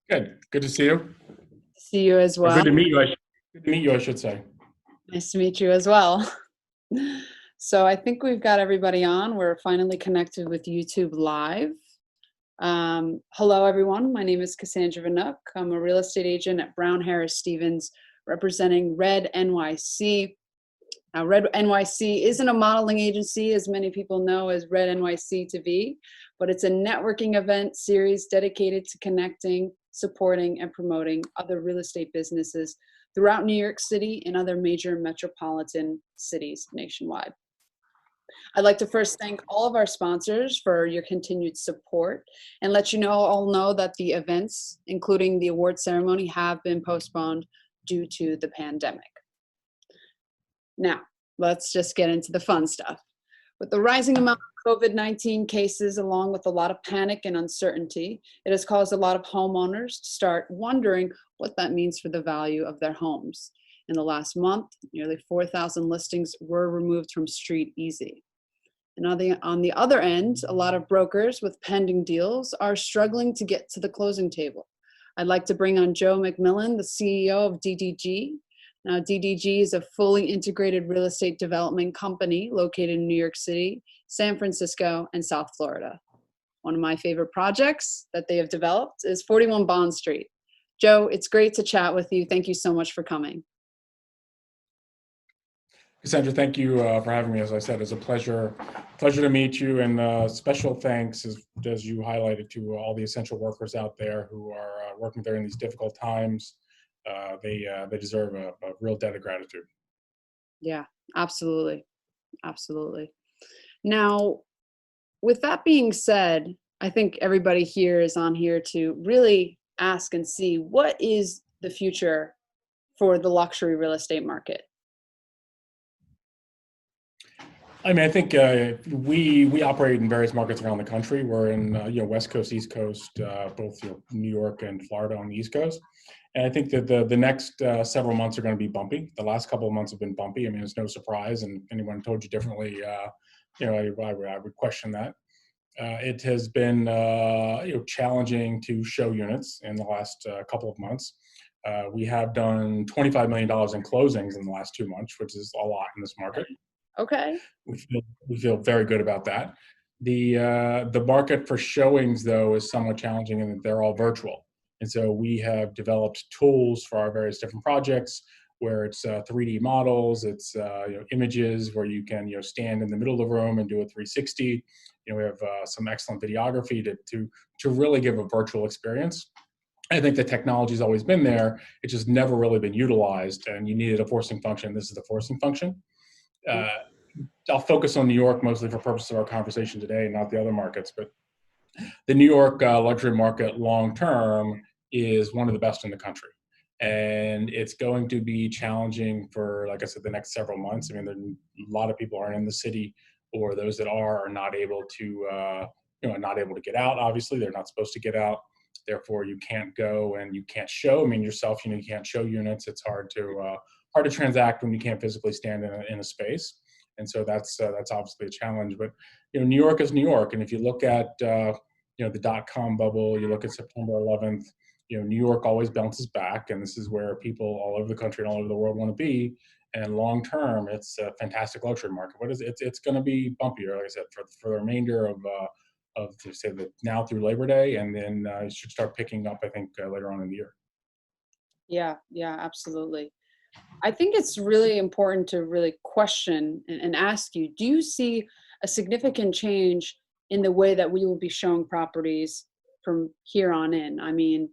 Good. Good to see you. See you as Or well. good to meet you. Good to meet you, I should say. Nice to meet you as well. So I think we've got everybody on. We're finally connected with YouTube Live. Hello, everyone. My name is Cassandra Vanook. I'm a real estate agent at Brown Harris Stevens, representing REDinNYC. Now, REDinNYC isn't a modeling agency, as many people know as REDinNYC to be, but it's a networking event series dedicated to connecting, supporting, and promoting other real estate businesses throughout New York City and other major metropolitan cities nationwide. I'd like to first thank all of our sponsors for your continued support and let you all know that the events, including the award ceremony, have been postponed due to the pandemic. Now, let's just get into the fun stuff. With the rising amount of COVID-19 cases, along with a lot of panic and uncertainty, it has caused a lot of homeowners to start wondering what that means for the value of their homes. In the last month, nearly 4,000 listings were removed from Street Easy. And on the other end, a lot of brokers with pending deals are struggling to get to the closing table. I'd like to bring on Joe McMillan, the CEO of DDG. Now, DDG is a fully integrated real estate development company located in New York City, San Francisco, and South Florida. One of my favorite projects that they have developed is 41 Bond Street. Joe, it's great to chat with you. Thank you so much for coming. Cassandra, thank you for having me. As I said, it's a pleasure to meet you, and special thanks, as you highlighted, to all the essential workers out there who are working during these difficult times. They deserve a real debt of gratitude. Yeah, absolutely. Absolutely. Now, with that being said, I think everybody here is on here to really ask and see what is the future for the luxury real estate market. I mean, I think we operate in various markets around the country. We're in West Coast, East Coast, both New York and Florida on the East Coast. And I think that the next several months are going to be bumpy. The last couple of months have been bumpy. I mean, it's no surprise. And if anyone told you differently, I would question that. It has been challenging to show units in the last couple of months. We have done $25 million in closings in the last 2 months, which is a lot in this market. Okay. We feel very good about that. The market for showings, though, is somewhat challenging in that they're all virtual. And so we have developed tools for our various different projects where it's 3D models, it's images where you can stand in the middle of the room and do a 360. We have some excellent videography to really give a virtual experience. I think the technology's always been there. It's just never really been utilized, and you needed a forcing function. This is the forcing function. I'll focus on New York mostly for purposes of our conversation today, not the other markets. But the New York luxury market long term is one of the best in the country. And it's going to be challenging for, like I said, the next several months. I mean, a lot of people aren't in the city, or those that are not able to, not able to get out. Obviously, they're not supposed to get out. Therefore, you can't go and you can't show. I mean, yourself, you can't show units. It's hard to transact when you can't physically stand in a space. And so that's obviously a challenge. But New York is New York, and if you look at the .com bubble, you look at September 11th. New York always bounces back, and this is where people all over the country and all over the world want to be. And long term, it's a fantastic luxury market. It's going to be bumpier, like I said, for the remainder of say the now through Labor Day, and then it should start picking up, I think, later on in the year. Yeah, absolutely. I think it's really important to really question and ask you, do you see a significant change in the way that we will be showing properties from here on in? I mean,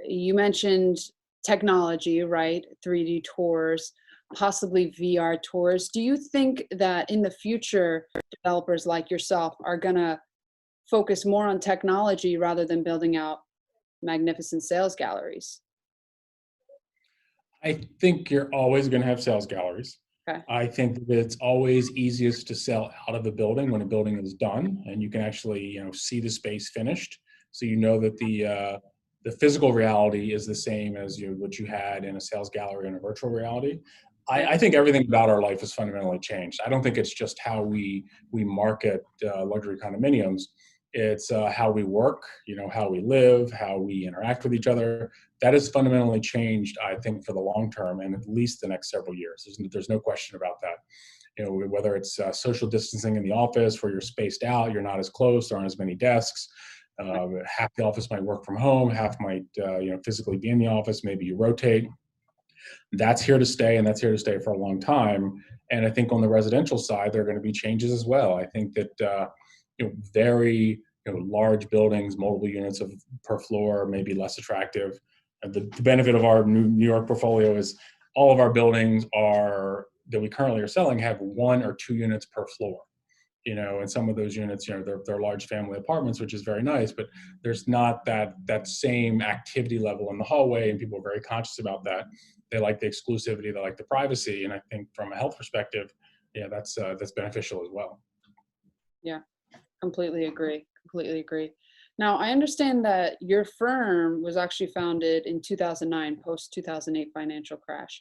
you mentioned technology, right? 3D tours, possibly VR tours. Do you think that in the future, developers like yourself are going to focus more on technology rather than building out magnificent sales galleries? I think you're always going to have sales galleries. Okay. I think that it's always easiest to sell out of a building when a building is done, and you can actually see the space finished, so that the physical reality is the same as what you had in a sales gallery in a virtual reality. I think everything about our life has fundamentally changed. I don't think it's just how we market luxury condominiums. It's how we work, how we live, how we interact with each other. That has fundamentally changed, I think, for the long term and at least the next several years. There's no question about that. Whether it's social distancing in the office where you're spaced out, you're not as close, there aren't as many desks. Half the office might work from home, half might physically be in the office. Maybe you rotate. That's here to stay, and that's here to stay for a long time. And I think on the residential side, there are going to be changes as well. I think that very large buildings, multiple units per floor, may be less attractive. The benefit of our New York portfolio is all of our buildings that we currently are selling have 1 or 2 units per floor. And some of those units, they're large family apartments, which is very nice, but there's not that same activity level in the hallway, and people are very conscious about that. They like the exclusivity, they like the privacy, and I think from a health perspective, that's beneficial as well. Yeah, completely agree. Completely agree. Now, I understand that your firm was actually founded in 2009, post 2008 financial crash.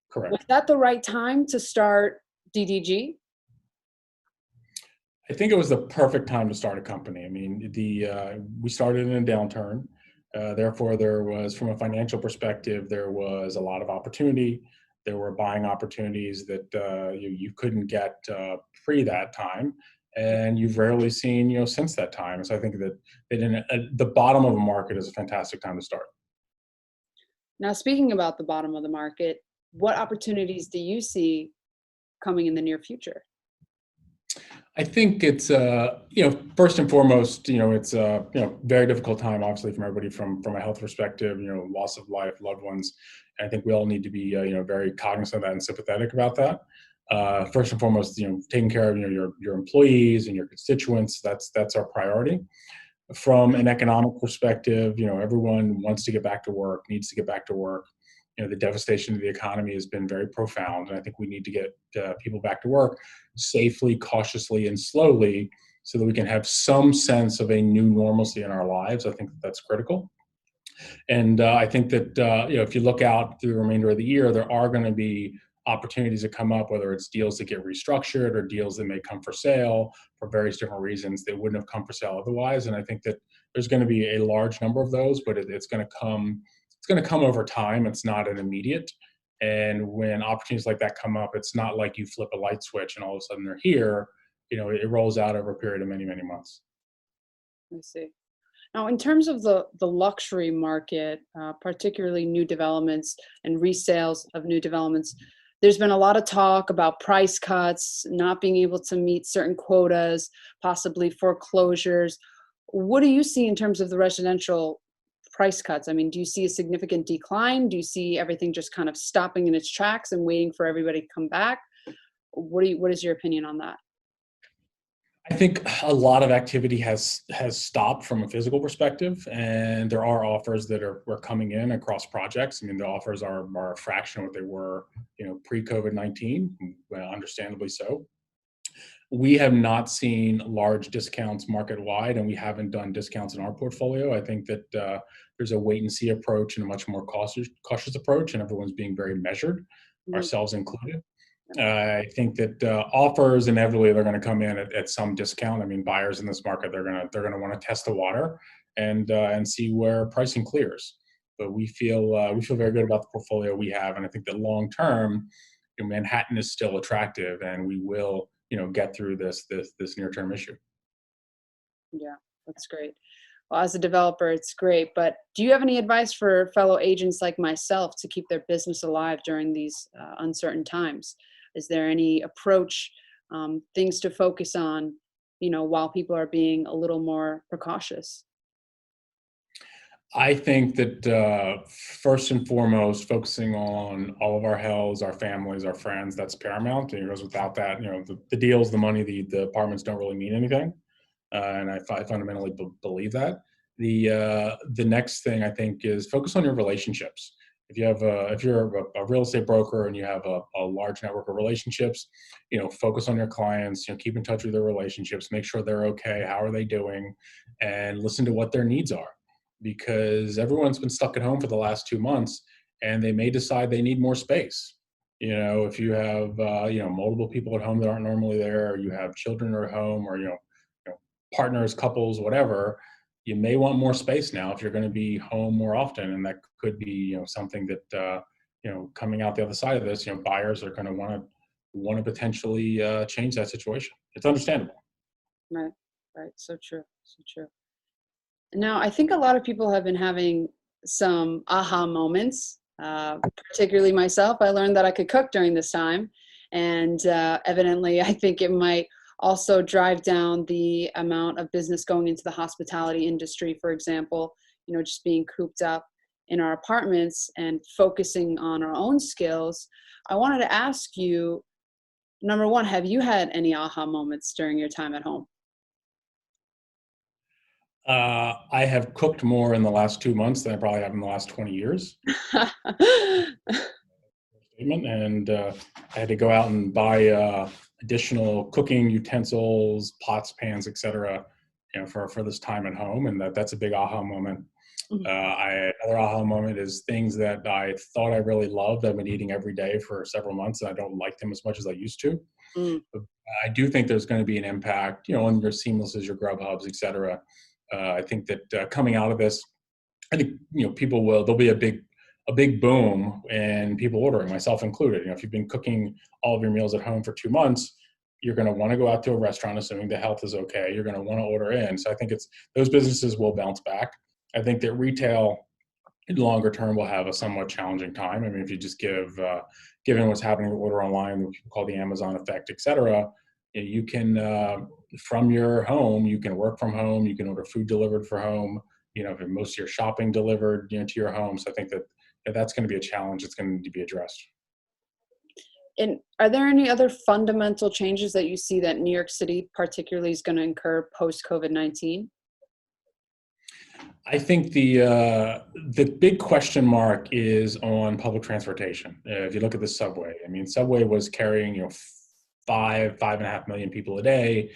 Correct. Was that the right time to start DDG? I think it was the perfect time to start a company. I mean, we started in a downturn. Therefore, there was, from a financial perspective, there was a lot of opportunity. There were buying opportunities that you couldn't get pre that time, and you've rarely seen since that time. So I think that the bottom of a market is a fantastic time to start. Now, speaking about the bottom of the market, what opportunities do you see coming in the near future? I think it's first and foremost, it's a very difficult time, obviously, from everybody from a health perspective, loss of life, loved ones. And I think we all need to be very cognizant of that and sympathetic about that. First and foremost, taking care of your employees and your constituents. That's our priority. From an economic perspective, everyone wants to get back to work, needs to get back to work. The devastation of the economy has been very profound, and I think we need to get people back to work safely, cautiously, and slowly, so that we can have some sense of a new normalcy in our lives. I think that's critical. And I think that if you look out through the remainder of the year, there are going to be opportunities that come up, whether it's deals that get restructured or deals that may come for sale for various different reasons that wouldn't have come for sale otherwise. And I think that there's going to be a large number of those, but it's going to come. It's going to come over time. It's not an immediate. And when opportunities like that come up, it's not like you flip a light switch and all of a sudden they're here. It rolls out over a period of many, many months. I see. Now, in terms of the luxury market, particularly new developments and resales of new developments, there's been a lot of talk about price cuts, not being able to meet certain quotas, possibly foreclosures. What do you see in terms of the residential price cuts? I mean, do you see a significant decline? Do you see everything just kind of stopping in its tracks and waiting for everybody to come back? What is your opinion on that? I think a lot of activity has stopped from a physical perspective, and there are offers that are coming in across projects. I mean, the offers are a fraction of what they were, pre-COVID-19, understandably so. We have not seen large discounts market-wide, and we haven't done discounts in our portfolio. I think that there's a wait-and-see approach and a much more cautious approach, and everyone's being very measured, ourselves included. I think that offers inevitably they're going to come in at some discount. I mean, buyers in this market they're going to want to test the water and see where pricing clears. But we feel very good about the portfolio we have, and I think that long term, Manhattan is still attractive, and we will get through this near term issue. Yeah, that's great. Well, as a developer, it's great. But do you have any advice for fellow agents like myself to keep their business alive during these uncertain times? Is there any approach, things to focus on, while people are being a little more precautious? I think that first and foremost, focusing on all of our health, our families, our friends, that's paramount. Because without that, the deals, the money, the apartments don't really mean anything. And I fundamentally believe that. The next thing I think is focus on your relationships. If you're a real estate broker and you have a large network of relationships, focus on your clients. Keep in touch with their relationships. Make sure they're okay. How are they doing? And listen to what their needs are, because everyone's been stuck at home for the last 2 months, and they may decide they need more space. If you have multiple people at home that aren't normally there, or you have children at home, or partners, couples, whatever, you may want more space now if you're going to be home more often, and that could be something that coming out the other side of this, buyers are going to want to potentially change that situation. It's understandable. Right, right. So true, so true. Now, I think a lot of people have been having some aha moments, particularly myself. I learned that I could cook during this time. And evidently, I think it might also drive down the amount of business going into the hospitality industry, for example, just being cooped up in our apartments and focusing on our own skills. I wanted to ask you, number one, have you had any aha moments during your time at home? I have cooked more in the last 2 months than I probably have in the last 20 years. And I had to go out and buy additional cooking utensils, pots, pans, etc. For this time at home, and that's a big aha moment. Another aha moment is things that I thought I really loved. I've been eating every day for several months, and I don't like them as much as I used to. But I do think there's going to be an impact, on your Seamlesses, your Grubhubs, etc. I think that coming out of this, I think there'll be a big boom in people ordering, myself included. If you've been cooking all of your meals at home for 2 months, you're going to want to go out to a restaurant, assuming the health is okay. You're going to want to order in. So I think those businesses will bounce back. I think that retail in longer term will have a somewhat challenging time. I mean, if you just given what's happening with order online, what people call the Amazon effect, et cetera, you can, from your home, you can work from home, you can order food delivered for home, most of your shopping delivered, to your home. So I think that's going to be a challenge that's going to need to be addressed. And are there any other fundamental changes that you see that New York City particularly is going to incur post-COVID-19? I think the big question mark is on public transportation. If you look at the subway, I mean, subway was carrying 5.5 million people a day.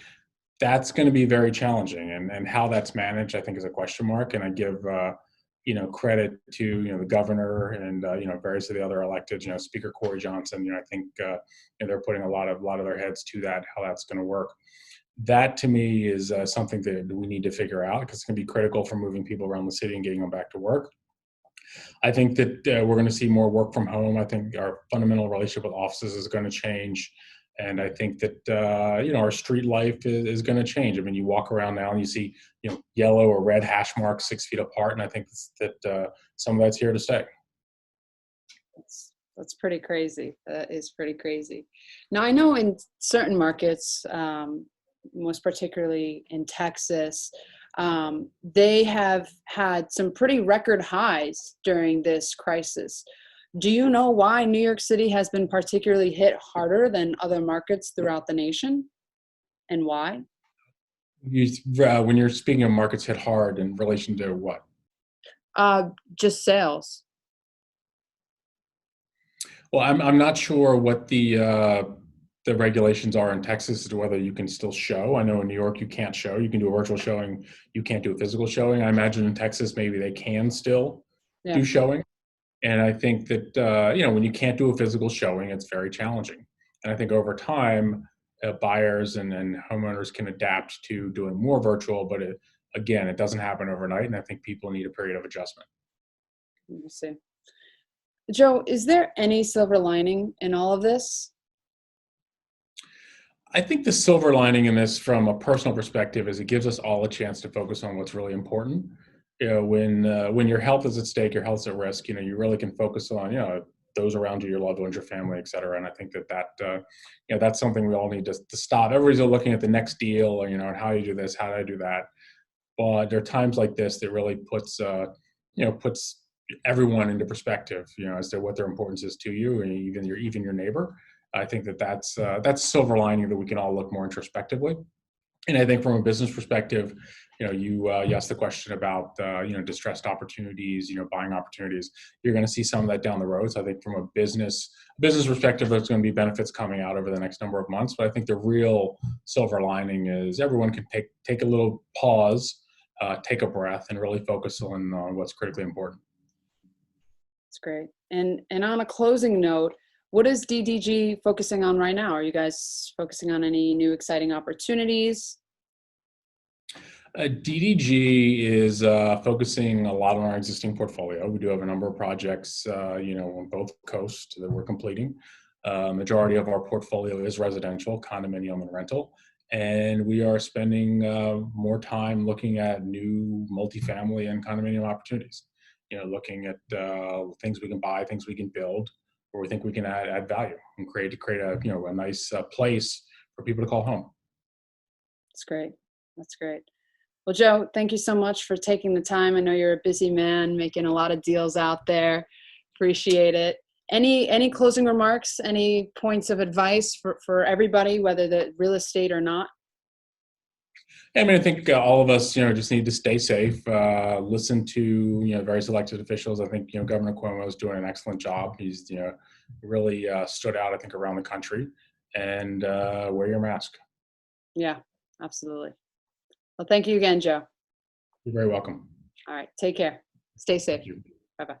That's going to be very challenging, and how that's managed, I think, is a question mark. And I give credit to the governor and various of the other electeds. Speaker Corey Johnson. I think they're putting a lot of their heads to that, how that's going to work. That to me is something that we need to figure out, because it's going to be critical for moving people around the city and getting them back to work. I think that we're going to see more work from home. I think our fundamental relationship with offices is going to change. And I think that, our street life is going to change. I mean, you walk around now and you see, yellow or red hash marks 6 feet apart. And I think that some of that's here to stay. That's pretty crazy. That is pretty crazy. Now, I know in certain markets, most particularly in Texas, they have had some pretty record highs during this crisis. Do you know why New York City has been particularly hit harder than other markets throughout the nation, and why? When you're speaking of markets hit hard in relation to what? Just sales. Well, I'm not sure what the regulations are in Texas as to whether you can still show. I know in New York you can't show. You can do a virtual showing. You can't do a physical showing. I imagine in Texas maybe they can still do showing. And I think that, when you can't do a physical showing, it's very challenging. And I think over time, buyers and homeowners can adapt to doing more virtual, but it doesn't happen overnight. And I think people need a period of adjustment. Let me see. Joe, is there any silver lining in all of this? I think the silver lining in this, from a personal perspective, is it gives us all a chance to focus on what's really important. When your health is at stake, your health's at risk, you really can focus on, those around you, your loved ones, your family, et cetera. And I think that that's something we all need to stop. Everybody's looking at the next deal, or, and how do you do this? How do I do that? But there are times like this that really puts everyone into perspective, as to what their importance is to you, and even your neighbor. I think that's silver lining, that we can all look more introspectively. And I think from a business perspective, you asked the question about distressed opportunities, buying opportunities. You're going to see some of that down the road. So I think from a business perspective, there's going to be benefits coming out over the next number of months. But I think the real silver lining is everyone can take a little pause, take a breath, and really focus on what's critically important. That's great. And on a closing note, what is DDG focusing on right now? Are you guys focusing on any new exciting opportunities? DDG is focusing a lot on our existing portfolio. We do have a number of projects, on both coasts that we're completing. Majority of our portfolio is residential, condominium, and rental. And we are spending more time looking at new multifamily and condominium opportunities. Looking at things we can buy, things we can build, where we think we can add value and create a nice place for people to call home. That's great. That's great. Well, Joe, thank you so much for taking the time. I know you're a busy man, making a lot of deals out there. Appreciate it. Any closing remarks, any points of advice for everybody, whether the real estate or not? I mean, I think all of us, just need to stay safe, listen to, various elected officials. I think, Governor Cuomo is doing an excellent job. He's, really stood out, I think, around the country, and wear your mask. Yeah, absolutely. Well, thank you again, Joe. You're very welcome. All right. Take care. Stay safe. Thank you. Bye-bye.